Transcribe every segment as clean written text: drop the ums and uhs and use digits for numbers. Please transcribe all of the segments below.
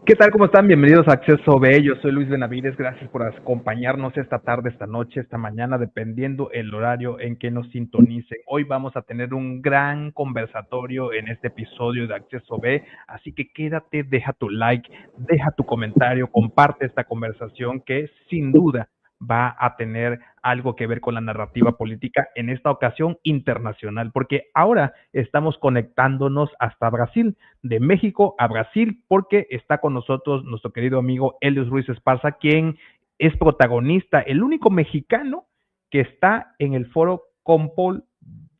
¿Qué tal? ¿Cómo están? Bienvenidos a Acceso B. Yo soy Luis Benavides. Gracias por acompañarnos esta tarde, esta noche, esta mañana, dependiendo el horario en que nos sintonicen. Hoy vamos a tener un gran conversatorio en este episodio de Acceso B, así que quédate, deja tu like, deja tu comentario, comparte esta conversación que sin duda va a tener algo que ver con la narrativa política, en esta ocasión internacional, porque ahora estamos conectándonos hasta Brasil, de México a Brasil, porque está con nosotros nuestro querido amigo Helios Ruiz Esparza, quien es protagonista, el único mexicano que está en el foro Compol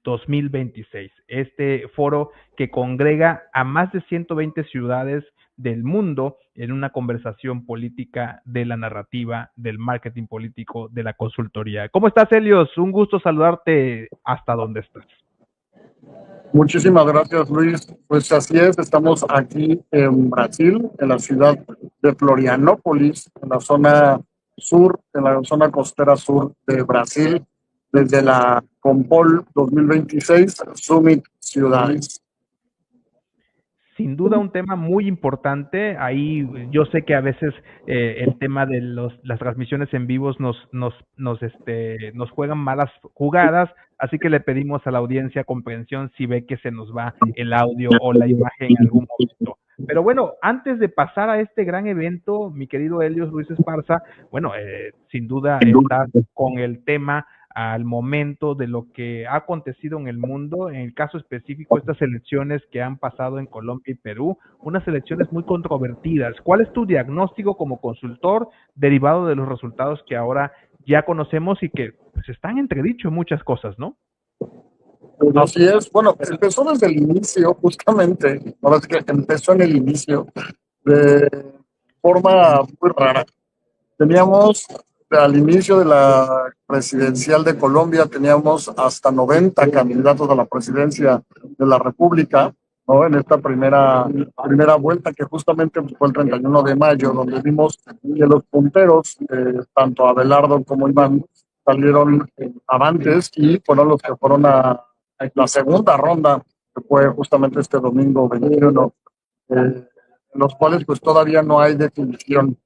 2026, este foro que congrega a más de 120 ciudades del mundo en una conversación política de la narrativa, del marketing político, de la consultoría. ¿Cómo estás, Helios? Un gusto saludarte hasta donde estás. Muchísimas gracias, Luis. Pues así es, estamos aquí en Brasil, en la ciudad de Florianópolis, en la zona sur, en la zona costera sur de Brasil, desde la Compol 2026 Summit Ciudades. Sin duda un tema muy importante. Ahí yo sé que a veces el tema de las transmisiones en vivos nos juegan malas jugadas, así que le pedimos a la audiencia comprensión si ve que se nos va el audio o la imagen en algún momento. Pero bueno, antes de pasar a este gran evento, mi querido Helios Ruiz Esparza, bueno, sin duda está con el tema al momento de lo que ha acontecido en el mundo, en el caso específico, estas elecciones que han pasado en Colombia y Perú, unas elecciones muy controvertidas. ¿Cuál es tu diagnóstico como consultor derivado de los resultados que ahora ya conocemos y que pues, están entredicho en muchas cosas, ¿no? Así es, bueno, empezó desde el inicio, justamente, ahora sí que empezó en el inicio, de forma muy rara. Teníamos al inicio de la presidencial de Colombia, teníamos hasta 90 candidatos a la presidencia de la República, ¿no? En esta primera vuelta que justamente fue el 31 de mayo, donde vimos que los punteros, tanto Abelardo como Iván, salieron avantes y fueron los que fueron a la segunda ronda, que fue justamente este domingo 21, en los cuales pues todavía no hay definición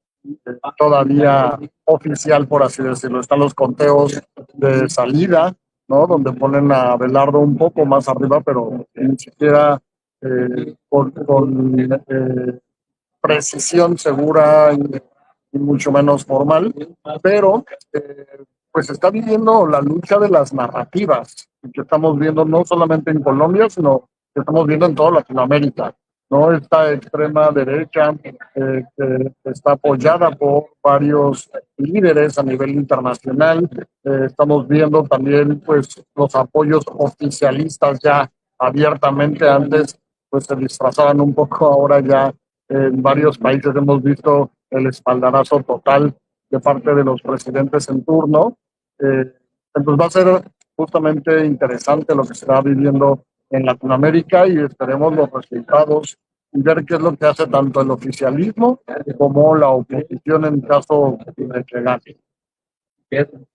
todavía oficial, por así decirlo. Están los conteos de salida, ¿no? Donde ponen a Abelardo un poco más arriba, pero ni siquiera con precisión segura y mucho menos formal, pero pues está viviendo la lucha de las narrativas que estamos viendo no solamente en Colombia, sino que estamos viendo en toda Latinoamérica, ¿no? Esta extrema derecha que está apoyada por varios líderes a nivel internacional. Estamos viendo también pues los apoyos oficialistas ya abiertamente. Antes pues se disfrazaban un poco, ahora ya en varios países hemos visto el espaldarazo total de parte de los presidentes en turno. Entonces va a ser justamente interesante lo que se está viviendo en Latinoamérica y esperemos los resultados y ver qué es lo que hace tanto el oficialismo como la oposición en caso de que gane.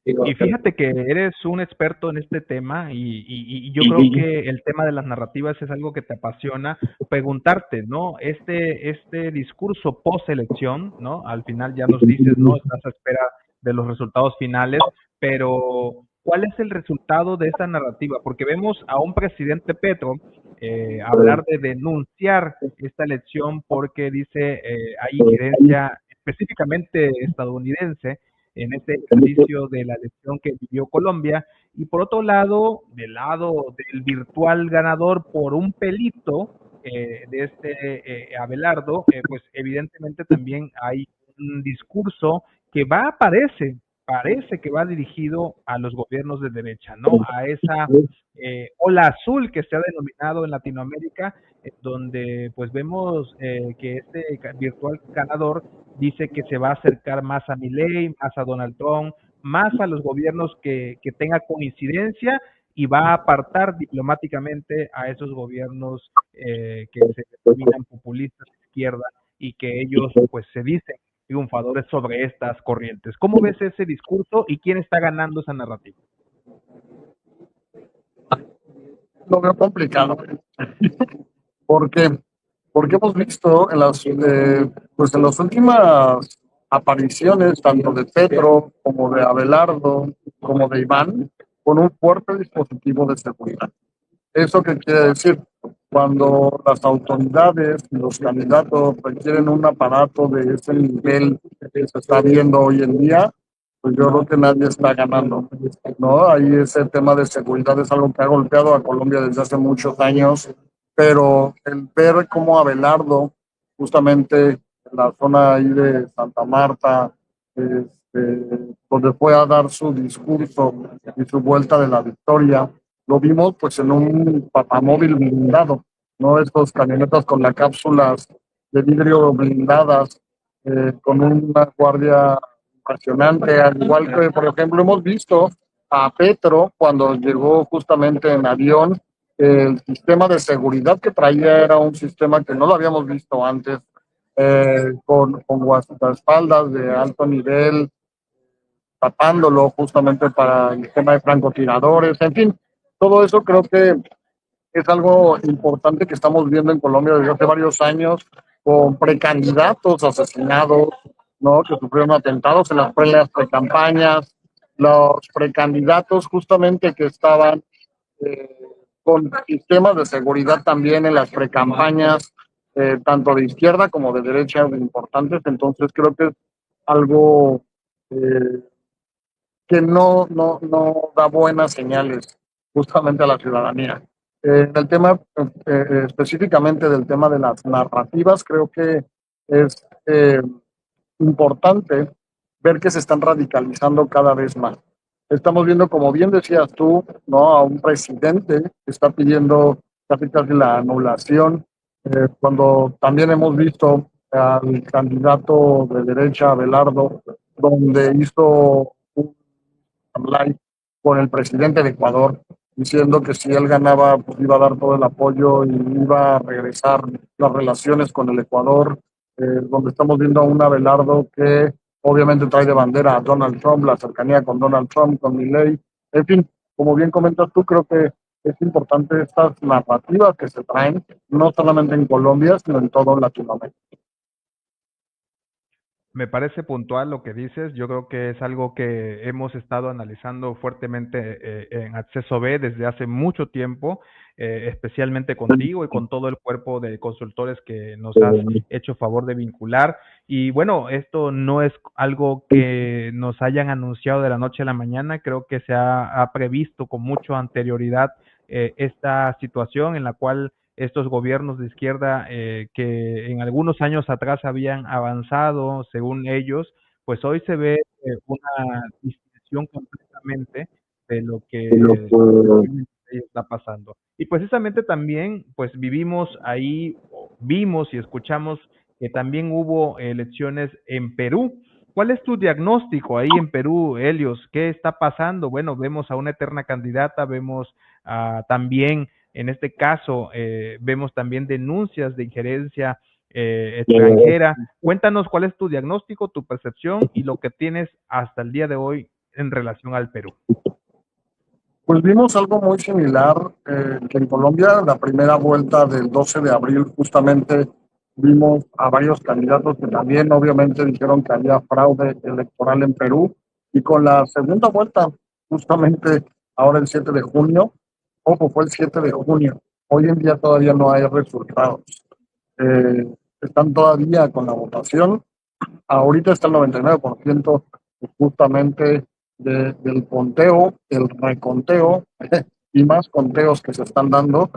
Y fíjate que eres un experto en este tema y yo creo que el tema de las narrativas es algo que te apasiona. Preguntarte, ¿no? Este discurso post-elección, ¿no? Al final ya nos dices, ¿no? Estás a espera de los resultados finales, pero ¿cuál es el resultado de esta narrativa? Porque vemos a un presidente Petro hablar de denunciar esta elección porque dice hay injerencia específicamente estadounidense en este ejercicio de la elección que vivió Colombia. Y por otro lado, del lado del virtual ganador por un pelito de Abelardo, pues evidentemente también hay un discurso que parece que va dirigido a los gobiernos de derecha, ¿no? A esa ola azul que se ha denominado en Latinoamérica, donde pues vemos que este virtual ganador dice que se va a acercar más a Milei, más a Donald Trump, más a los gobiernos que tenga coincidencia y va a apartar diplomáticamente a esos gobiernos que se denominan populistas de izquierda y que ellos pues se dicen triunfadores sobre estas corrientes. ¿Cómo ves ese discurso y quién está ganando esa narrativa? Lo veo complicado porque porque hemos visto pues en las últimas apariciones, tanto de Petro como de Abelardo, como de Iván, con un fuerte dispositivo de seguridad. ¿Eso qué quiere decir? Cuando las autoridades y los candidatos requieren un aparato de ese nivel que se está viendo hoy en día, pues yo creo que nadie está ganando, ¿no? Ahí ese tema de seguridad es algo que ha golpeado a Colombia desde hace muchos años, pero el ver cómo Abelardo, justamente en la zona ahí de Santa Marta, donde fue a dar su discurso y su vuelta de la victoria, lo vimos pues en un papamóvil blindado, ¿no? Estos camionetas con las cápsulas de vidrio blindadas, con una guardia impresionante, al igual que, por ejemplo, hemos visto a Petro cuando llegó justamente en avión, el sistema de seguridad que traía era un sistema que no lo habíamos visto antes, con guardaespaldas de alto nivel, tapándolo justamente para el tema de francotiradores, en fin, todo eso creo que es algo importante que estamos viendo en Colombia desde hace varios años, con precandidatos asesinados, ¿no? Que sufrieron atentados en las precampañas, los precandidatos justamente que estaban eh, con sistemas de seguridad también en las precampañas, tanto de izquierda como de derecha, importantes. Entonces creo que es algo eh, que no da buenas señales justamente a la ciudadanía. En el tema específicamente del tema de las narrativas, creo que es importante ver que se están radicalizando cada vez más. Estamos viendo, como bien decías tú, ¿no? A un presidente que está pidiendo casi casi la anulación, cuando también hemos visto al candidato de derecha, Abelardo, donde hizo un live con el presidente de Ecuador, diciendo que si él ganaba, pues iba a dar todo el apoyo y iba a regresar las relaciones con el Ecuador, donde estamos viendo a un Abelardo que obviamente trae de bandera a Donald Trump, la cercanía con Donald Trump, con Milei. En fin, como bien comentas tú, creo que es importante estas narrativas que se traen, no solamente en Colombia, sino en todo Latinoamérica. Me parece puntual lo que dices. Yo creo que es algo que hemos estado analizando fuertemente en Acceso B desde hace mucho tiempo, especialmente contigo y con todo el cuerpo de consultores que nos has hecho favor de vincular. Y bueno, esto no es algo que nos hayan anunciado de la noche a la mañana. Creo que se ha previsto con mucha anterioridad esta situación en la cual estos gobiernos de izquierda que en algunos años atrás habían avanzado, según ellos, pues hoy se ve una distinción completamente de lo que está pasando. Y precisamente también, pues vivimos ahí, vimos y escuchamos que también hubo elecciones en Perú. ¿Cuál es tu diagnóstico ahí en Perú, Helios? ¿Qué está pasando? Bueno, vemos a una eterna candidata, vemos también en este caso, vemos también denuncias de injerencia extranjera. Cuéntanos cuál es tu diagnóstico, tu percepción y lo que tienes hasta el día de hoy en relación al Perú. Pues vimos algo muy similar, que en Colombia, la primera vuelta del 12 de abril, justamente vimos a varios candidatos que también obviamente dijeron que había fraude electoral en Perú. Y con la segunda vuelta, justamente ahora el 7 de junio, ojo, fue el 7 de junio, hoy en día todavía no hay resultados. Están todavía con la votación. Ahorita está el 99% justamente del conteo, el reconteo y más conteos que se están dando,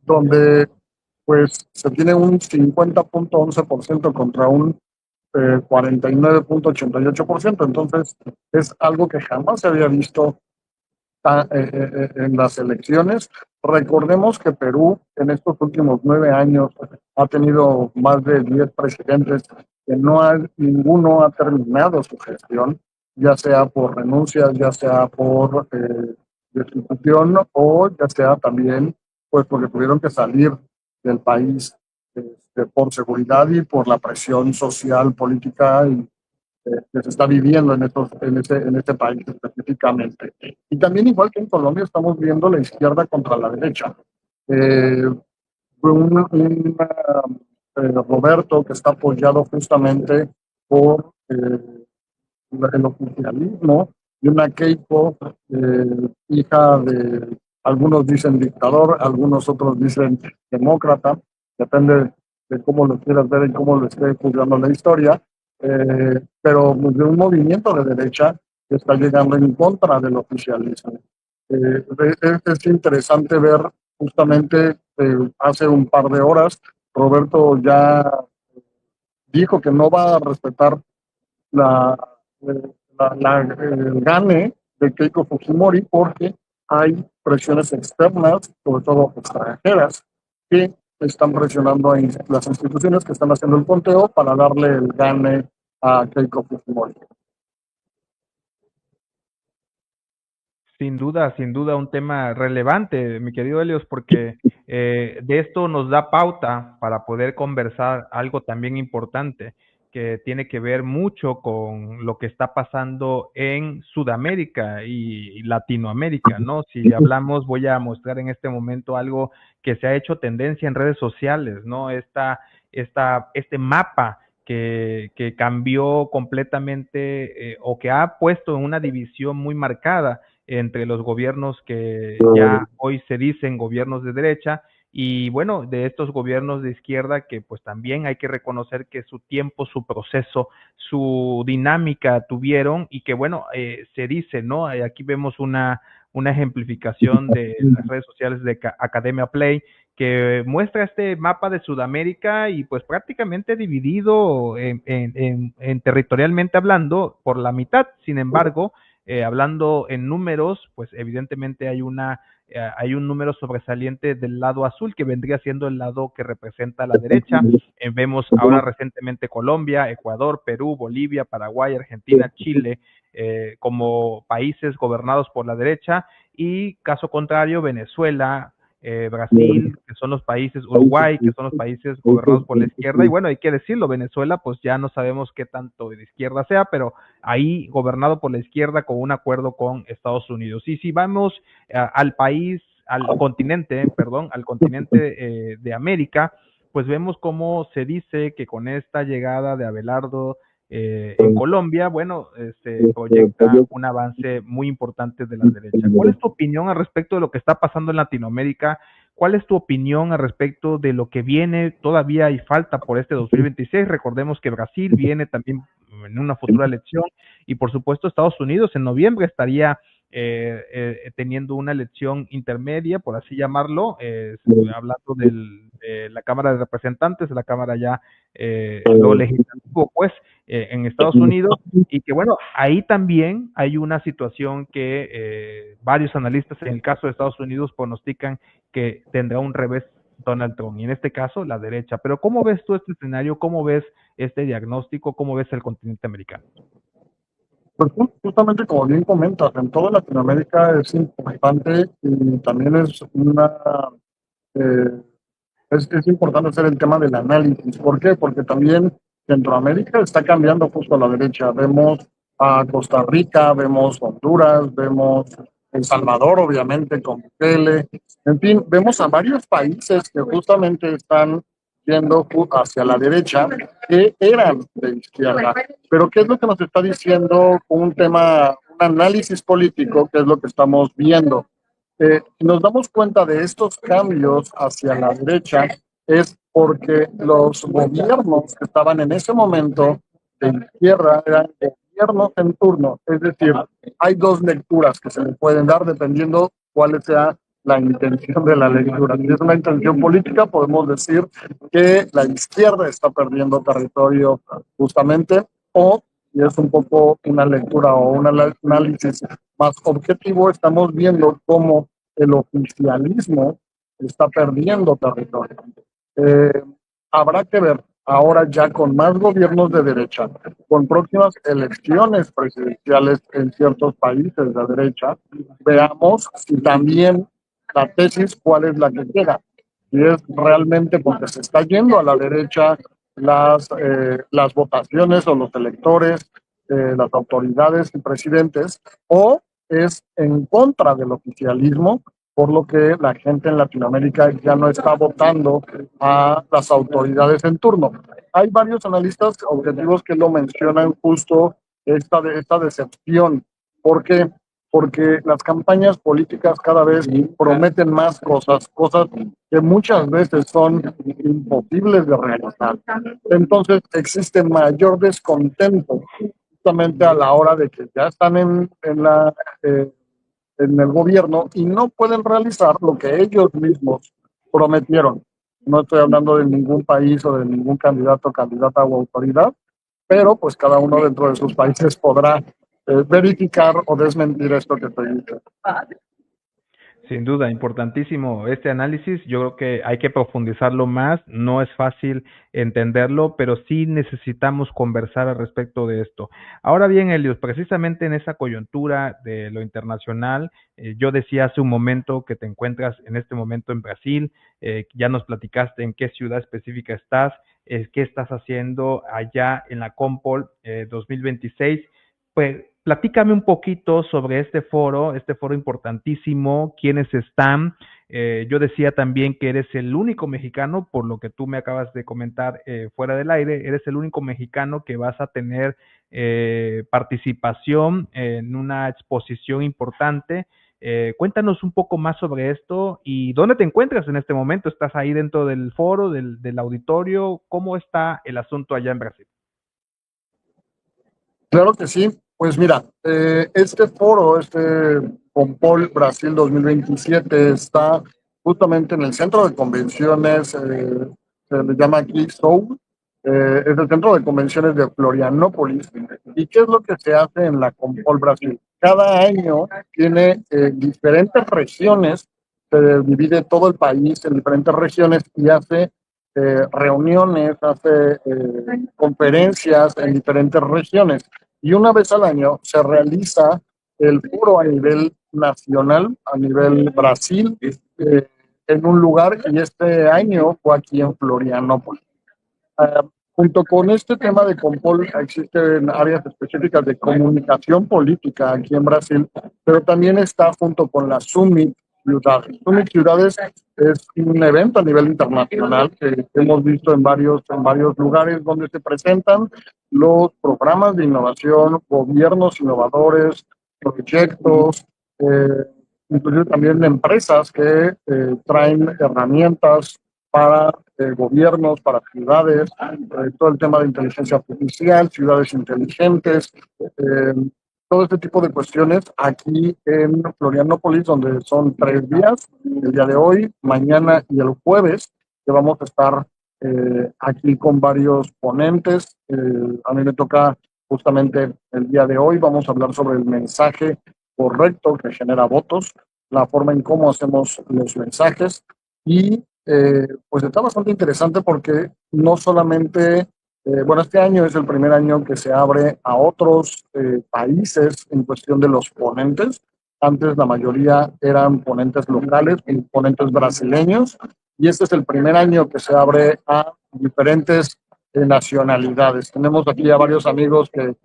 donde pues se tiene un 50.11% contra un 49.88%. Entonces es algo que jamás se había visto en las elecciones. Recordemos que Perú en estos últimos 9 años ha tenido más de 10 presidentes que ninguno ha terminado su gestión, ya sea por renuncias, ya sea por destitución o ya sea también pues porque tuvieron que salir del país, por seguridad y por la presión social, política y que se está viviendo en este país específicamente. Y también, igual que en Colombia, estamos viendo la izquierda contra la derecha. Eh, fue Roberto que está apoyado justamente por el oficialismo, y una Keiko, hija de, algunos dicen dictador, algunos otros dicen demócrata, depende de cómo lo quieras ver y cómo lo esté juzgando la historia, pero de un movimiento de derecha que está llegando en contra del oficialismo. Es interesante ver justamente hace un par de horas, Roberto ya dijo que no va a respetar la, el gane de Keiko Fujimori porque hay presiones externas, sobre todo extranjeras, que están presionando a las instituciones que están haciendo el conteo para darle el gane a Keiko Fujimori. Sin duda un tema relevante, mi querido Helios, porque de esto nos da pauta para poder conversar algo también importante que tiene que ver mucho con lo que está pasando en Sudamérica y Latinoamérica, ¿no? Si hablamos, voy a mostrar en este momento algo que se ha hecho tendencia en redes sociales, ¿no? Este mapa que cambió completamente o que ha puesto en una división muy marcada entre los gobiernos que ya hoy se dicen gobiernos de derecha y bueno, de estos gobiernos de izquierda que pues también hay que reconocer que su tiempo, su proceso, su dinámica tuvieron y que bueno, se dice, ¿no? Aquí vemos una ejemplificación de las redes sociales de Academia Play que muestra este mapa de Sudamérica y pues prácticamente dividido en territorialmente hablando por la mitad. Sin embargo, hablando en números, pues evidentemente hay un número sobresaliente del lado azul que vendría siendo el lado que representa a la derecha. Vemos ahora recientemente Colombia, Ecuador, Perú, Bolivia, Paraguay, Argentina, Chile como países gobernados por la derecha y caso contrario Venezuela, Brasil, que son los países, Uruguay, que son los países gobernados por la izquierda, y bueno, hay que decirlo, Venezuela, pues ya no sabemos qué tanto de izquierda sea, pero ahí gobernado por la izquierda con un acuerdo con Estados Unidos. Y si vamos al país, al continente, perdón, al continente de América, pues vemos cómo se dice que con esta llegada de Abelardo en Colombia, bueno, se proyecta un avance muy importante de la derecha. ¿Cuál es tu opinión al respecto de lo que está pasando en Latinoamérica? ¿Cuál es tu opinión al respecto de lo que viene? Todavía hay falta por este 2026. Recordemos que Brasil viene también en una futura elección y por supuesto Estados Unidos en noviembre estaría teniendo una elección intermedia, por así llamarlo, hablando de la Cámara de Representantes, de la Cámara ya, lo legislativo, pues, en Estados Unidos, y que bueno, ahí también hay una situación que varios analistas en el caso de Estados Unidos pronostican que tendrá un revés Donald Trump, y en este caso la derecha. Pero ¿cómo ves tú este escenario? ¿Cómo ves este diagnóstico? ¿Cómo ves el continente americano? Pues justamente como bien comentas, en toda Latinoamérica es importante y también eh, es importante hacer el tema del análisis. ¿Por qué? Porque también Centroamérica está cambiando justo a la derecha. Vemos a Costa Rica, vemos Honduras, vemos El Salvador, obviamente, con Bukele. En fin, vemos a varios países que justamente están yendo hacia la derecha, que eran de izquierda. Pero ¿qué es lo que nos está diciendo un tema, un análisis político, que es lo que estamos viendo? Nos damos cuenta de estos cambios hacia la derecha es porque los gobiernos que estaban en ese momento de izquierda eran gobiernos en turno. Es decir, hay dos lecturas que se le pueden dar dependiendo cuál sea la intención de la lectura. Si es una intención política, podemos decir que la izquierda está perdiendo territorio justamente, o si es un poco una lectura o un análisis más objetivo, estamos viendo cómo el oficialismo está perdiendo territorio. Eh, Habrá que ver ahora ya con más gobiernos de derecha, con próximas elecciones presidenciales en ciertos países de derecha, veamos si también la tesis cuál es la que queda. Si es realmente porque se está yendo a la derecha las votaciones o los electores, las autoridades y presidentes, o es en contra del oficialismo por lo que la gente en Latinoamérica ya no está votando a las autoridades en turno. Hay varios analistas objetivos que lo mencionan justo esta decepción. ¿Por qué? Porque las campañas políticas cada vez prometen más cosas, cosas que muchas veces son imposibles de realizar. Entonces existe mayor descontento justamente a la hora de que ya están en el gobierno y no pueden realizar lo que ellos mismos prometieron. No estoy hablando de ningún país o de ningún candidato, candidata o autoridad, pero pues cada uno dentro de sus países podrá verificar o desmentir esto que estoy diciendo. Sin duda, importantísimo este análisis. Yo creo que hay que profundizarlo más. No es fácil entenderlo, pero sí necesitamos conversar al respecto de esto. Ahora bien, Helios, precisamente en esa coyuntura de lo internacional, yo decía hace un momento que te encuentras en este momento en Brasil. Ya nos platicaste en qué ciudad específica estás, qué estás haciendo allá en la Compol 2026. Pues platícame un poquito sobre este foro importantísimo, quiénes están. Yo decía también que eres el único mexicano, por lo que tú me acabas de comentar fuera del aire, eres el único mexicano que vas a tener participación en una exposición importante. Cuéntanos un poco más sobre esto y dónde te encuentras en este momento. ¿Estás ahí dentro del foro, del auditorio? ¿Cómo está el asunto allá en Brasil? Claro que sí. Pues mira, este foro, Compol Brasil 2027, está justamente en el centro de convenciones, se le llama aquí Soul, es el centro de convenciones de Florianópolis. ¿Y qué es lo que se hace en la Compol Brasil? Cada año tiene diferentes regiones, se divide todo el país en diferentes regiones y hace reuniones, hace conferencias en diferentes regiones. Y una vez al año se realiza el foro a nivel nacional, a nivel Brasil, en un lugar, y este año fue aquí en Florianópolis. Junto con este tema de Compol existen áreas específicas de comunicación política aquí en Brasil, pero también está junto con la Summit Ciudades. Summit Ciudades es un evento a nivel internacional que hemos visto en varios lugares donde se presentan los programas de innovación, gobiernos innovadores, proyectos, inclusive también empresas que traen herramientas para gobiernos, para ciudades, todo el tema de inteligencia artificial, ciudades inteligentes, todo este tipo de cuestiones aquí en Florianópolis, donde son 3 días, el día de hoy, mañana y el jueves, que vamos a estar aquí con varios ponentes. A mí me toca justamente el día de hoy, vamos a hablar sobre el mensaje correcto que genera votos, la forma en cómo hacemos los mensajes y pues está bastante interesante porque no solamente, bueno, este año es el primer año que se abre a otros países en cuestión de los ponentes. Antes la mayoría eran ponentes locales, ponentes brasileños, y este es el primer año que se abre a diferentes nacionalidades. Tenemos aquí a varios amigos que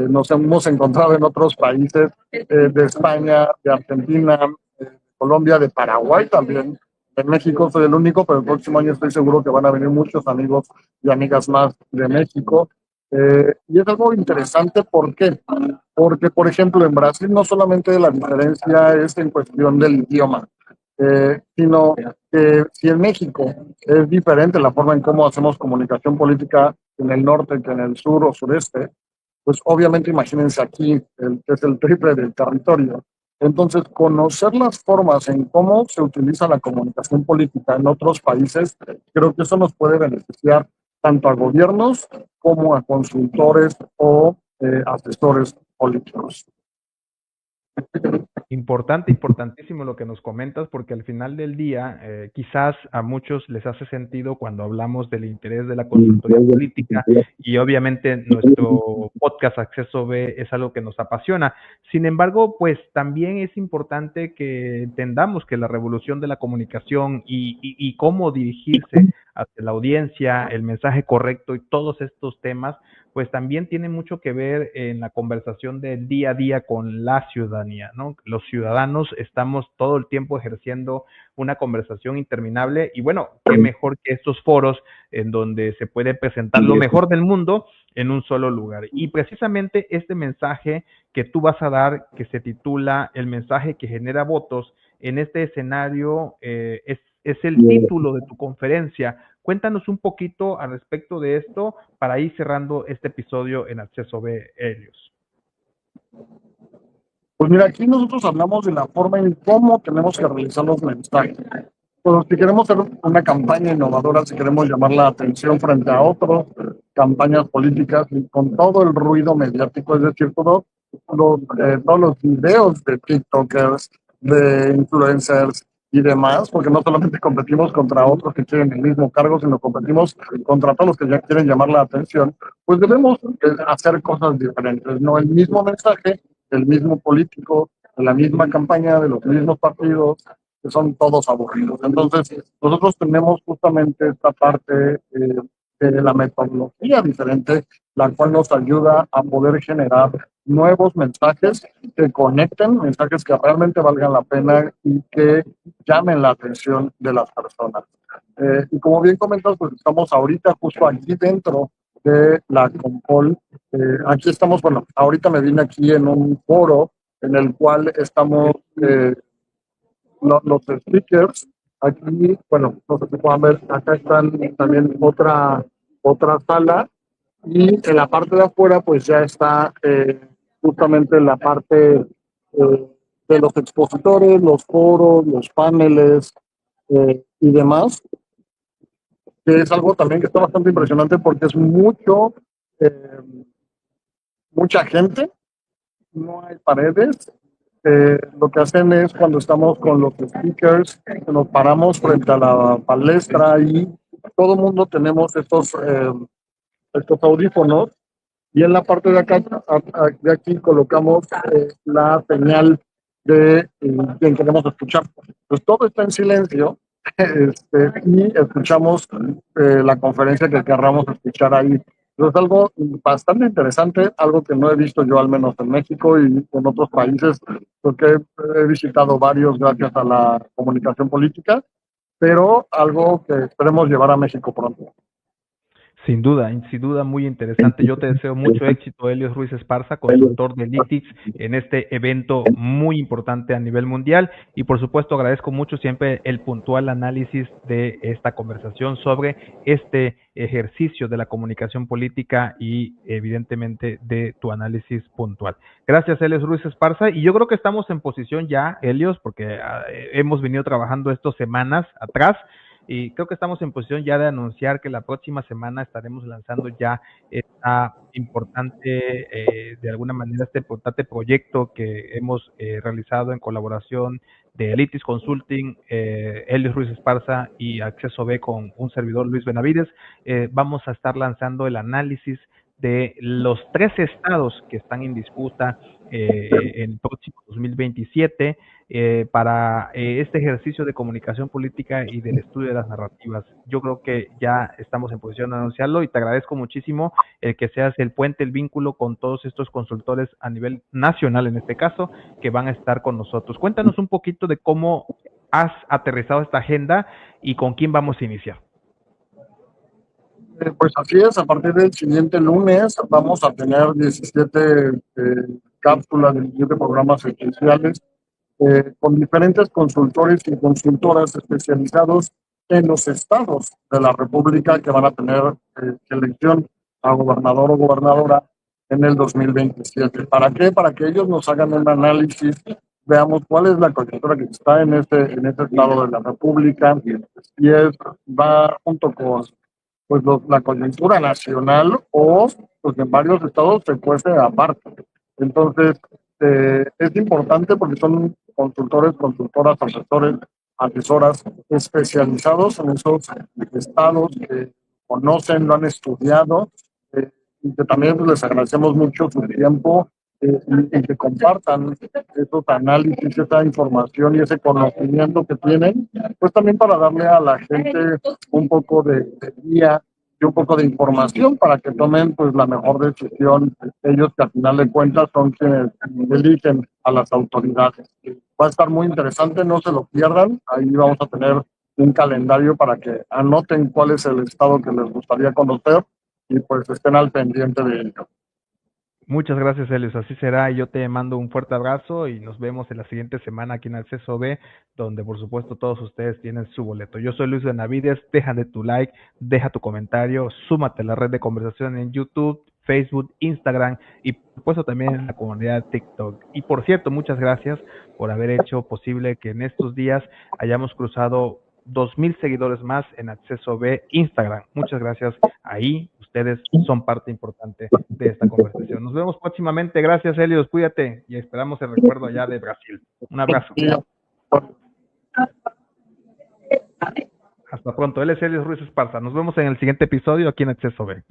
nos hemos encontrado en otros países, de España, de Argentina, de Colombia, de Paraguay también. En México soy el único, pero el próximo año estoy seguro que van a venir muchos amigos y amigas más de México. Y es algo interesante, ¿por qué? Porque, por ejemplo, en Brasil no solamente la diferencia es en cuestión del idioma, sino que si en México es diferente la forma en cómo hacemos comunicación política en el norte que en el sur o sureste, pues obviamente imagínense aquí, que es el triple del territorio. Entonces, conocer las formas en cómo se utiliza la comunicación política en otros países, creo que eso nos puede beneficiar tanto a gobiernos como a consultores o asesores políticos. Importante, importantísimo lo que nos comentas, porque al final del día, quizás a muchos les hace sentido cuando hablamos del interés de la consultoría política y obviamente nuestro podcast Acceso B es algo que nos apasiona. Sin embargo, pues también es importante que entendamos que la revolución de la comunicación y cómo dirigirse hacia la audiencia, el mensaje correcto y todos estos temas, pues también tiene mucho que ver en la conversación del día a día con la ciudadanía, ¿no? Los ciudadanos estamos todo el tiempo ejerciendo una conversación interminable y bueno, qué mejor que estos foros en donde se puede presentar lo mejor del mundo en un solo lugar. Y precisamente este mensaje que tú vas a dar, que se titula El mensaje que genera votos, en este escenario es el título de tu conferencia. Cuéntanos un poquito al respecto de esto para ir cerrando este episodio en Acceso B, Helios. Pues mira, aquí nosotros hablamos de la forma en cómo tenemos que realizar los mensajes. Pues si queremos hacer una campaña innovadora, si queremos llamar la atención frente a otras campañas políticas y con todo el ruido mediático, es decir, todos los videos de TikTokers, de influencers y demás, porque no solamente competimos contra otros que quieren el mismo cargo, sino competimos contra todos los que ya quieren llamar la atención, pues debemos hacer cosas diferentes, no el mismo mensaje, el mismo político, la misma campaña de los mismos partidos, que son todos aburridos. Entonces, nosotros tenemos justamente esta parte de la metodología diferente, la cual nos ayuda a poder generar nuevos mensajes que conecten, mensajes que realmente valgan la pena y que llamen la atención de las personas. Y como bien comentas, pues estamos ahorita justo aquí dentro de la Compol. Aquí estamos, bueno, ahorita me vine aquí en un foro en el cual estamos los speakers. Aquí, bueno, no sé si puedan ver, acá están también otra sala y en la parte de afuera pues ya está justamente la parte de los expositores, los foros, los paneles y demás, que es algo también que está bastante impresionante porque es mucha gente, no hay paredes. Lo que hacen es cuando estamos con los speakers, nos paramos frente a la palestra y todo el mundo tenemos estos audífonos y en la parte de acá, de aquí colocamos la señal de quien queremos escuchar. Pues todo está en silencio y escuchamos la conferencia que querramos escuchar ahí. Es algo bastante interesante, algo que no he visto yo al menos en México y en otros países, porque he visitado varios gracias a la comunicación política, pero algo que esperemos llevar a México pronto. Sin duda, muy interesante. Yo te deseo mucho éxito, Helios Ruiz Esparza, consultor de Lytics, en este evento muy importante a nivel mundial. Y por supuesto, agradezco mucho siempre el puntual análisis de esta conversación sobre este ejercicio de la comunicación política y evidentemente de tu análisis puntual. Gracias, Helios Ruiz Esparza. Y yo creo que estamos en posición ya, Helios, porque hemos venido trabajando estas semanas atrás. Y creo que estamos en posición ya de anunciar que la próxima semana estaremos lanzando ya esta importante, de alguna manera, este importante proyecto que hemos realizado en colaboración de Elitis Consulting, Helios Ruiz Esparza y Acceso B con un servidor, Luis Benavides. Vamos a estar lanzando el análisis de los 3 estados que están en disputa en el próximo 2027 para este ejercicio de comunicación política y del estudio de las narrativas. Yo creo que ya estamos en posición de anunciarlo y te agradezco muchísimo el que seas el puente, el vínculo con todos estos consultores a nivel nacional, en este caso, que van a estar con nosotros. Cuéntanos un poquito de cómo has aterrizado esta agenda y con quién vamos a iniciar. Pues así es, a partir del siguiente lunes vamos a tener 17 cápsulas, 17 programas especiales con diferentes consultores y consultoras especializados en los estados de la República que van a tener elección a gobernador o gobernadora en el 2027. ¿Para qué? Para que ellos nos hagan un análisis, veamos cuál es la coyuntura que está en este estado de la República y va junto con pues la coyuntura nacional o pues en varios estados se cuece aparte. Entonces, es importante porque son consultores, consultoras, asesoras especializados en esos estados que conocen, lo han estudiado y que también pues, les agradecemos mucho su tiempo y que compartan esos análisis, esa información y ese conocimiento que tienen, pues también para darle a la gente un poco de guía y un poco de información para que tomen pues la mejor decisión ellos, que al final de cuentas son quienes eligen a las autoridades. Va a estar muy interesante, no se lo pierdan. Ahí vamos a tener un calendario para que anoten cuál es el estado que les gustaría conocer y pues estén al pendiente de ello. Muchas gracias, Elios. Así será. Yo te mando un fuerte abrazo y nos vemos en la siguiente semana aquí en Acceso B, donde por supuesto todos ustedes tienen su boleto. Yo soy Luis Benavides. Déjale tu like, deja tu comentario, súmate a la red de conversación en YouTube, Facebook, Instagram y por supuesto también en la comunidad TikTok. Y por cierto, muchas gracias por haber hecho posible que en estos días hayamos cruzado 2,000 seguidores más en Acceso B Instagram. Muchas gracias. Ahí ustedes son parte importante de esta conversación. Nos vemos próximamente. Gracias, Helios. Cuídate y esperamos el recuerdo allá de Brasil. Un abrazo. Hasta pronto. Él es Helios Ruiz Esparza. Nos vemos en el siguiente episodio aquí en Acceso B.